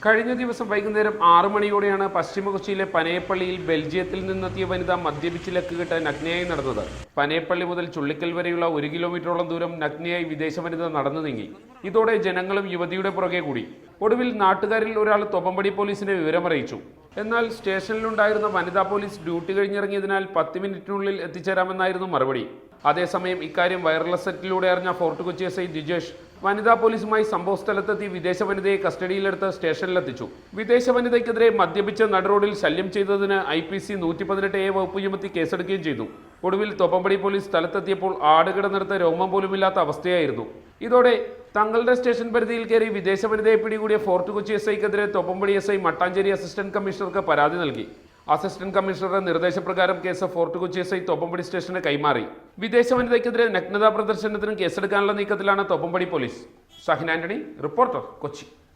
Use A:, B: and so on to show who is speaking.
A: കഴിഞ്ഞ ദിവസം വൈകുന്നേരം 6 മണിയോടെയാണ് പശ്ചിമ കൊച്ചിയിലെ പനയപ്പള്ളിയിൽ ബെൽജിയത്തിൽ നിന്നെത്തിയ വനിത മദ്യപിച്ച് ലക്കുകെട്ട് നഗ്നയായി നടന്നത്. പനയപ്പള്ളി മുതൽ ചുള്ളിക്കൽ വരെയുള്ള 1 കിലോമീറ്ററോളം ദൂരം നഗ്നയായി വിദേശ വനിത നടന്നു നീങ്ങി. ഇതോടെ ജനങ്ങളും യുവതിയുടെ പുറകെ കൂടി. ഒടുവിൽ നാട്ടുകാരിൽ ഒരാൾ തൊപ്പമ്പടി പോലീസിനെ വിവരമറിയിച്ചു. എന്നാൽ സ്റ്റേഷനിലുണ്ടായിരുന്ന വനിതാ പോലീസ് ഡ്യൂട്ടി കഴിഞ്ഞിറങ്ങിയതിനാൽ 10 മിനിറ്റിനുള്ളിൽ എത്തിച്ചേരാമെന്നായിരുന്നു മറുപടി. അതേസമയം ഇക്കാര്യം വയർലെസ് സെറ്റിലൂടെ അറിഞ്ഞ fort Kochi S I Jijesh വനിതാ പോലീസുമായി സംഭവ സ്ഥലത്തെത്തി വിദേശ വനിതയെ കസ്റ്റഡിയിലെടുത്ത് സ്റ്റേഷനിലെത്തിച്ചു. വിദേശ വനിതയ്ക്കെതിരെ മദ്യപിച്ച് നടുറോഡിൽ ശല്യം ചെയ്തതിന് IPC 118A വകുപ്പ് ചുമത്തി കേസെടുക്കുകയും ചെയ്തു. ഒടുവിൽ തൊപ്പമ്പടി പോലീസ് സ്ഥലത്തെത്തിയപ്പോൾ ആടുകിടന്നിടത്ത് രോമം പോലുമില്ലാത്ത അവസ്ഥയായിരുന്നു. ഇതോടെ തങ്ങളുടെ സ്റ്റേഷൻ പരിധിയിൽ കയറി വിദേശ വനിതയെ പിടികൂടിയ ഫോർട്ട് കൊച്ചി എസ് ഐക്കെതിരെ തൊപ്പമ്പടി SI മട്ടാഞ്ചേരി അസിസ്റ്റന്റ് കമ്മീഷണർക്ക് പരാതി നൽകി. അസിസ്റ്റന്റ് കമ്മീഷണറുടെ നിർദ്ദേശപ്രകാരം കേസ് ഫോർട്ട് കൊച്ചി SI തൊപ്പമ്പടി സ്റ്റേഷന് കൈമാറി. വിദേശ വനിതയ്ക്കെതിരെ നഗ്നതാ പ്രദർശനത്തിനും കേസെടുക്കാനുള്ള നീക്കത്തിലാണ് തൊപ്പമ്പടി പോലീസ്. ഷാഹിൻ ആന്റണി, റിപ്പോർട്ടർ, കൊച്ചി.